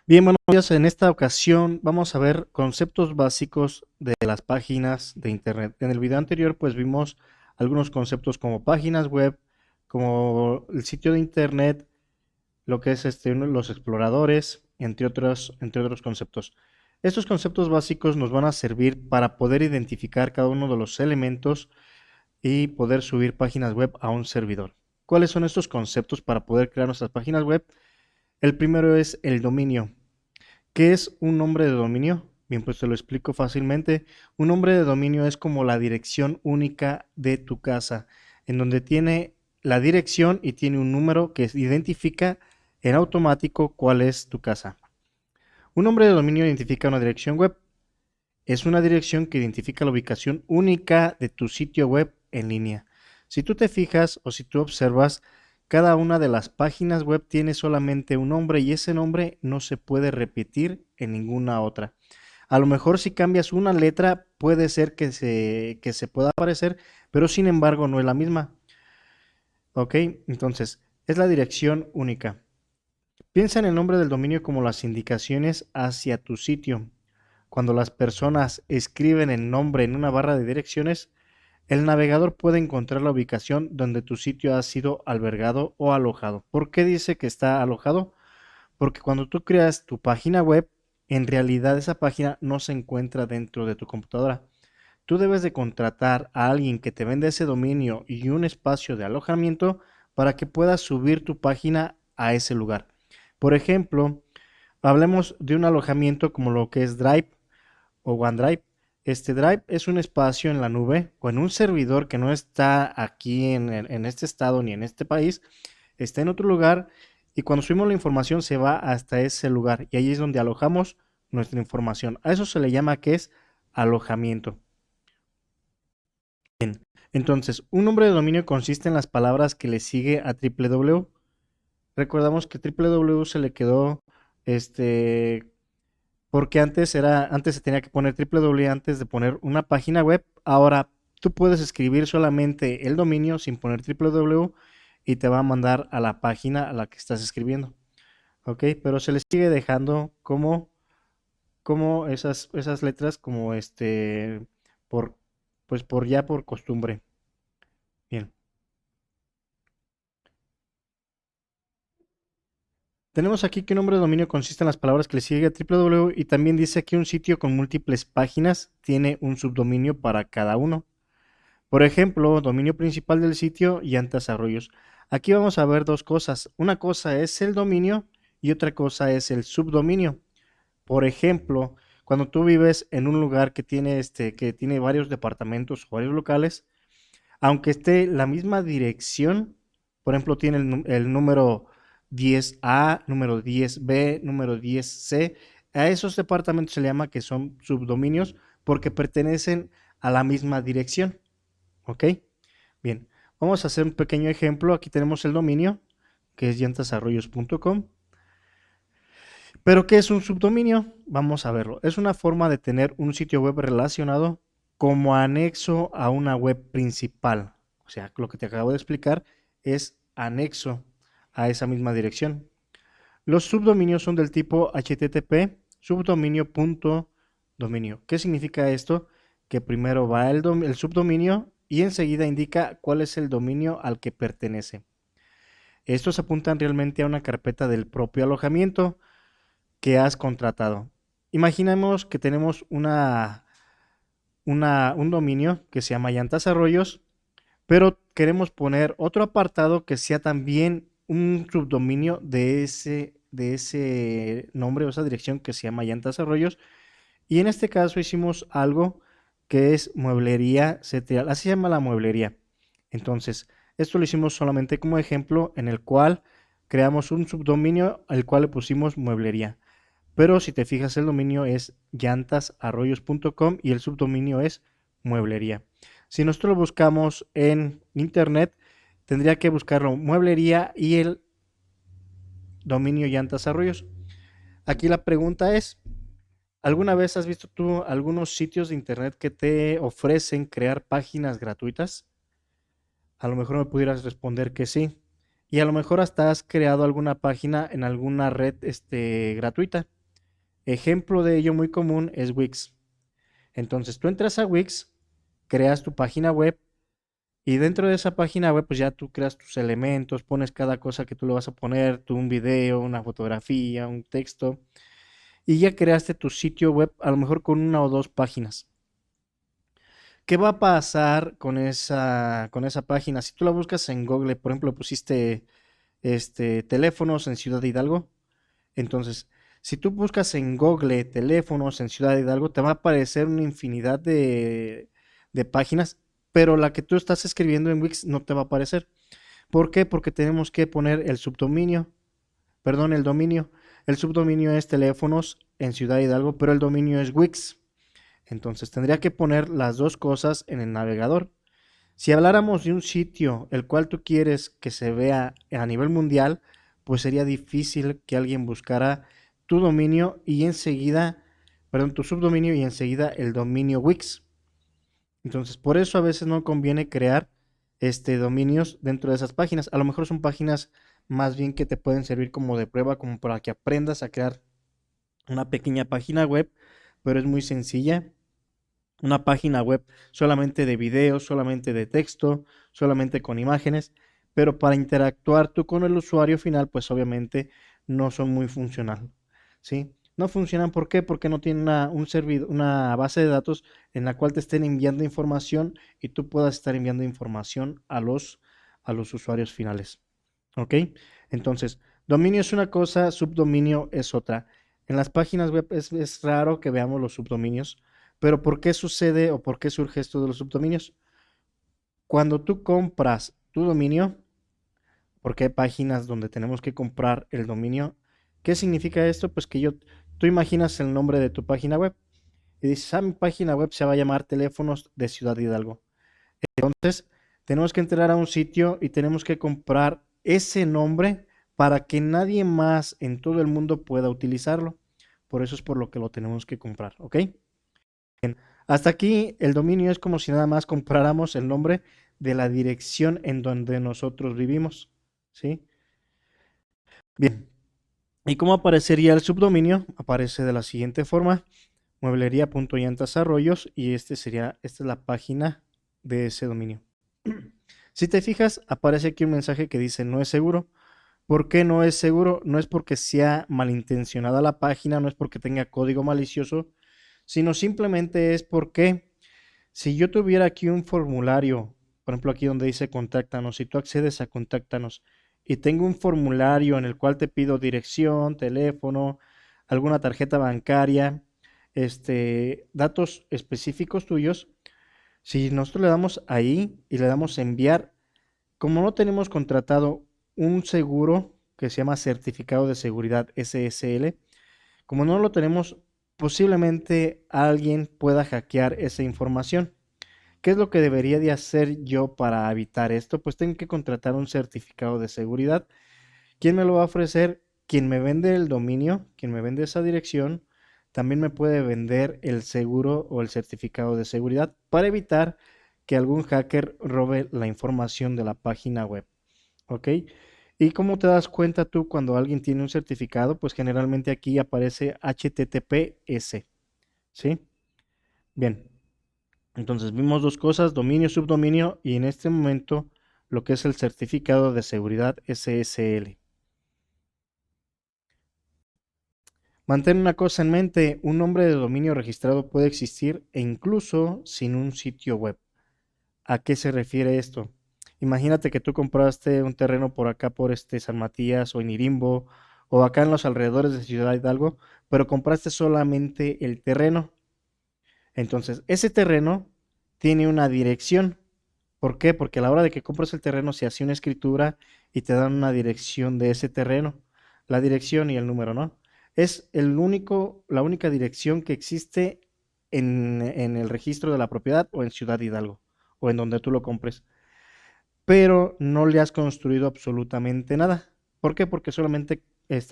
Bien, buenos días. En esta ocasión vamos a ver conceptos básicos de las páginas de Internet. En el video anterior, pues vimos algunos conceptos como páginas web, como el sitio de Internet, lo que es los exploradores, entre otros conceptos. Estos conceptos básicos nos van a servir para poder identificar cada uno de los elementos y poder subir páginas web a un servidor. ¿Cuáles son estos conceptos para poder crear nuestras páginas web? El primero es el dominio. ¿Qué es un nombre de dominio? Bien, pues te lo explico fácilmente. Un nombre de dominio es como la dirección única de tu casa, en donde tiene la dirección y tiene un número que identifica en automático cuál es tu casa. Un nombre de dominio identifica una dirección web. Es una dirección que identifica la ubicación única de tu sitio web en línea. Si tú te fijas o si tú observas, cada una de las páginas web tiene solamente un nombre y ese nombre no se puede repetir en ninguna otra. A lo mejor si cambias una letra puede ser que se pueda aparecer, pero sin embargo no es la misma. ¿Ok? Entonces, es la dirección única. Piensa en el nombre del dominio como las indicaciones hacia tu sitio. Cuando las personas escriben el nombre en una barra de direcciones, el navegador puede encontrar la ubicación donde tu sitio ha sido albergado o alojado. ¿Por qué dice que está alojado? Porque cuando tú creas tu página web, en realidad esa página no se encuentra dentro de tu computadora. Tú debes de contratar a alguien que te venda ese dominio y un espacio de alojamiento para que puedas subir tu página a ese lugar. Por ejemplo, hablemos de un alojamiento como lo que es Drive o OneDrive. Este Drive es un espacio en la nube o en un servidor que no está aquí en este estado ni en este país, está en otro lugar y cuando subimos la información se va hasta ese lugar y ahí es donde alojamos nuestra información. A eso se le llama que es alojamiento. Entonces, un nombre de dominio consiste en las palabras que le sigue a www. Recordamos que www se le quedó porque antes se tenía que poner www antes de poner una página web. Ahora tú puedes escribir solamente el dominio sin poner www y te va a mandar a la página a la que estás escribiendo. ¿Ok? Pero se les sigue dejando como esas letras como por, pues por costumbre. Bien. Tenemos aquí que un nombre de dominio consiste en las palabras que le sigue a www y también dice que un sitio con múltiples páginas tiene un subdominio para cada uno. Por ejemplo, dominio principal del sitio y desarrollos. Aquí vamos a ver dos cosas. Una cosa es el dominio y otra cosa es el subdominio. Por ejemplo, cuando tú vives en un lugar que tiene varios departamentos o varios locales, aunque esté la misma dirección, por ejemplo, tiene el número 10A, número 10B, número 10C, a esos departamentos se le llama que son subdominios porque pertenecen a la misma dirección. ¿Ok? Bien, vamos a hacer un pequeño ejemplo. Aquí tenemos el dominio, que es llantasarroyos.com. Pero, ¿qué es un subdominio? Vamos a verlo. Es una forma de tener un sitio web relacionado como anexo a una web principal. O sea, lo que te acabo de explicar es anexo a esa misma dirección. Los subdominios son del tipo HTTP, subdominio.dominio. ¿Qué significa esto? Que primero va el subdominio y enseguida indica cuál es el dominio al que pertenece. Estos apuntan realmente a una carpeta del propio alojamiento que has contratado. Imaginemos que tenemos un dominio que se llama Llantas Arroyos, pero queremos poner otro apartado que sea también un subdominio de ese nombre o esa dirección que se llama Llantas Arroyos. Y en este caso hicimos algo que es mueblería CTL, así se llama la mueblería. Entonces, esto lo hicimos solamente como ejemplo en el cual creamos un subdominio al cual le pusimos mueblería. Pero si te fijas, el dominio es llantasarroyos.com y el subdominio es mueblería. Si nosotros lo buscamos en internet, tendría que buscarlo mueblería y el dominio llantas arroyos. Aquí la pregunta es, ¿alguna vez has visto tú algunos sitios de internet que te ofrecen crear páginas gratuitas? A lo mejor me pudieras responder que sí. Y a lo mejor hasta has creado alguna página en alguna red gratuita. Ejemplo de ello muy común es Wix. Entonces tú entras a Wix, creas tu página web y dentro de esa página web pues ya tú creas tus elementos, pones cada cosa que tú le vas a poner, tú un video, una fotografía, un texto y ya creaste tu sitio web a lo mejor con una o dos páginas. ¿Qué va a pasar con esa página? Si tú la buscas en Google, por ejemplo, pusiste teléfonos en Ciudad Hidalgo, entonces, si tú buscas en Google teléfonos en Ciudad Hidalgo, te va a aparecer una infinidad de páginas, pero la que tú estás escribiendo en Wix no te va a aparecer. ¿Por qué? Porque tenemos que poner el subdominio, perdón, el dominio. El subdominio es teléfonos en Ciudad Hidalgo, pero el dominio es Wix. Entonces, tendría que poner las dos cosas en el navegador. Si habláramos de un sitio el cual tú quieres que se vea a nivel mundial, pues sería difícil que alguien buscara tu dominio y enseguida, perdón, tu subdominio y enseguida el dominio Wix. Entonces, por eso a veces no conviene crear dominios dentro de esas páginas. A lo mejor son páginas más bien que te pueden servir como de prueba, como para que aprendas a crear una pequeña página web, pero es muy sencilla, una página web solamente de videos, solamente de texto, solamente con imágenes, pero para interactuar tú con el usuario final, pues obviamente no son muy funcionales, ¿sí? No funcionan, ¿por qué? Porque no tienen una base de datos en la cual te estén enviando información y tú puedas estar enviando información a los usuarios finales, ¿ok? Entonces, dominio es una cosa, subdominio es otra. En las páginas web es raro que veamos los subdominios, pero ¿por qué sucede o por qué surge esto de los subdominios? Cuando tú compras tu dominio, porque hay páginas donde tenemos que comprar el dominio, ¿qué significa esto? Pues que tú imaginas el nombre de tu página web y dices, mi página web se va a llamar Teléfonos de Ciudad Hidalgo. Entonces, tenemos que entrar a un sitio y tenemos que comprar ese nombre para que nadie más en todo el mundo pueda utilizarlo. Por eso es por lo que lo tenemos que comprar, ¿ok? Hasta aquí el dominio es como si nada más compráramos el nombre de la dirección en donde nosotros vivimos, ¿sí? Bien, ¿y cómo aparecería el subdominio? Aparece de la siguiente forma, mueblería.llantasarroyos y esta es la página de ese dominio. Si te fijas, aparece aquí un mensaje que dice no es seguro. ¿Por qué no es seguro? No es porque sea malintencionada la página, no es porque tenga código malicioso, sino simplemente es porque si yo tuviera aquí un formulario, por ejemplo aquí donde dice contáctanos, si tú accedes a contáctanos y tengo un formulario en el cual te pido dirección, teléfono, alguna tarjeta bancaria, datos específicos tuyos, si nosotros le damos ahí y le damos enviar, como no tenemos contratado un seguro que se llama certificado de seguridad SSL, como no lo tenemos, posiblemente alguien pueda hackear esa información. ¿Qué es lo que debería de hacer yo para evitar esto? Pues tengo que contratar un certificado de seguridad. ¿Quién me lo va a ofrecer? Quien me vende el dominio, quien me vende esa dirección, también me puede vender el seguro o el certificado de seguridad para evitar que algún hacker robe la información de la página web. ¿Ok? ¿Y cómo te das cuenta tú cuando alguien tiene un certificado? Pues generalmente aquí aparece HTTPS. ¿Sí? Bien. Entonces vimos dos cosas, dominio, subdominio y en este momento lo que es el certificado de seguridad SSL. Mantén una cosa en mente, un nombre de dominio registrado puede existir e incluso sin un sitio web. ¿A qué se refiere esto? Imagínate que tú compraste un terreno por acá por San Matías o en Irimbo o acá en los alrededores de Ciudad Hidalgo, pero compraste solamente el terreno. Entonces, ese terreno tiene una dirección. ¿Por qué? Porque a la hora de que compras el terreno se hace una escritura y te dan una dirección de ese terreno. La dirección y el número, ¿no? Es la única dirección que existe en el registro de la propiedad o en Ciudad Hidalgo o en donde tú lo compres. Pero no le has construido absolutamente nada. ¿Por qué? Porque solamente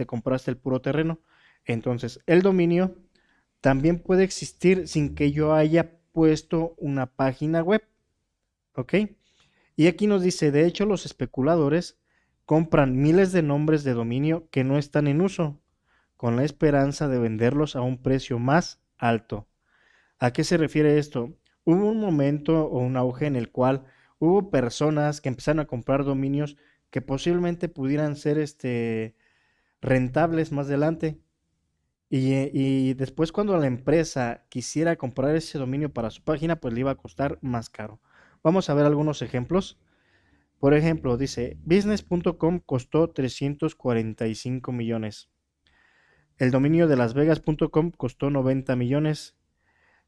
compraste el puro terreno. Entonces, el dominio también puede existir sin que yo haya puesto una página web. ¿Ok? Y aquí nos dice, de hecho, los especuladores compran miles de nombres de dominio que no están en uso, con la esperanza de venderlos a un precio más alto. ¿A qué se refiere esto? Hubo un momento o un auge en el cual hubo personas que empezaron a comprar dominios que posiblemente pudieran ser rentables más adelante. Y después cuando la empresa quisiera comprar ese dominio para su página, pues le iba a costar más caro. Vamos a ver algunos ejemplos. Por ejemplo, dice, business.com costó 345 millones. El dominio de lasvegas.com costó 90 millones.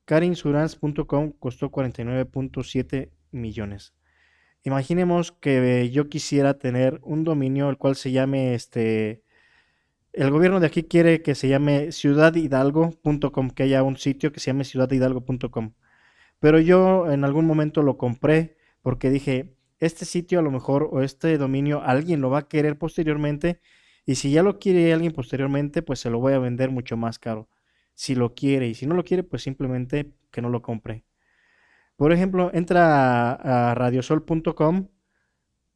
Carinsurance.com costó 49.7 millones. Imaginemos que yo quisiera tener un dominio el cual se llame el gobierno de aquí quiere que se llame ciudadhidalgo.com, que haya un sitio que se llame ciudadhidalgo.com. Pero yo en algún momento lo compré porque dije, este sitio a lo mejor o este dominio alguien lo va a querer posteriormente y si ya lo quiere alguien posteriormente, pues se lo voy a vender mucho más caro. Si lo quiere y si no lo quiere, pues simplemente que no lo compre. Por ejemplo, entra a radiosol.com,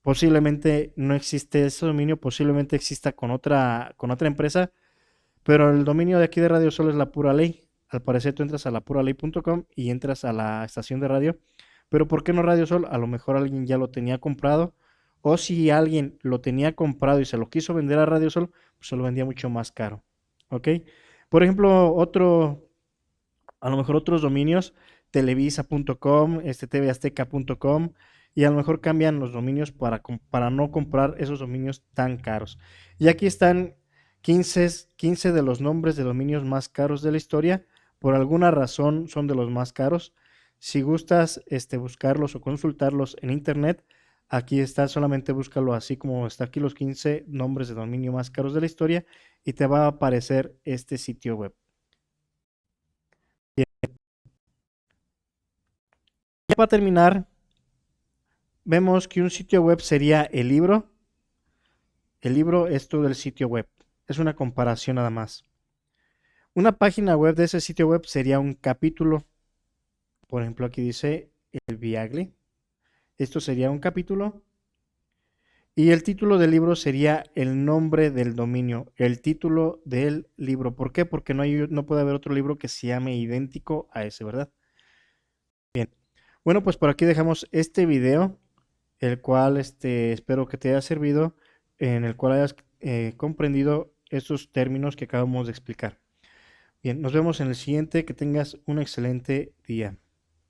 posiblemente no existe ese dominio, posiblemente exista con otra empresa, pero el dominio de aquí de Radio Sol es la pura ley. Al parecer tú entras a lapuraley.com y entras a la estación de radio. Pero ¿por qué no Radio Sol? A lo mejor alguien ya lo tenía comprado. O si alguien lo tenía comprado y se lo quiso vender a Radio Sol, pues se lo vendía mucho más caro. ¿Ok? Por ejemplo, a lo mejor otros dominios, televisa.com, tvazteca.com, y a lo mejor cambian los dominios para no comprar esos dominios tan caros. Y aquí están 15 de los nombres de dominios más caros de la historia. Por alguna razón son de los más caros. Si gustas buscarlos o consultarlos en internet, aquí está, solamente búscalo así como está aquí los 15 nombres de dominio más caros de la historia y te va a aparecer este sitio web. Ya para terminar, vemos que un sitio web sería el libro. El libro es todo el sitio web. Es una comparación nada más. Una página web de ese sitio web sería un capítulo. Por ejemplo, aquí dice el Viagle. Esto sería un capítulo. Y el título del libro sería el nombre del dominio, el título del libro. ¿Por qué? Porque no puede haber otro libro que se llame idéntico a ese, ¿verdad? Bien. Bueno, pues por aquí dejamos este video, el cual espero que te haya servido, en el cual hayas comprendido estos términos que acabamos de explicar. Bien, nos vemos en el siguiente, que tengas un excelente día.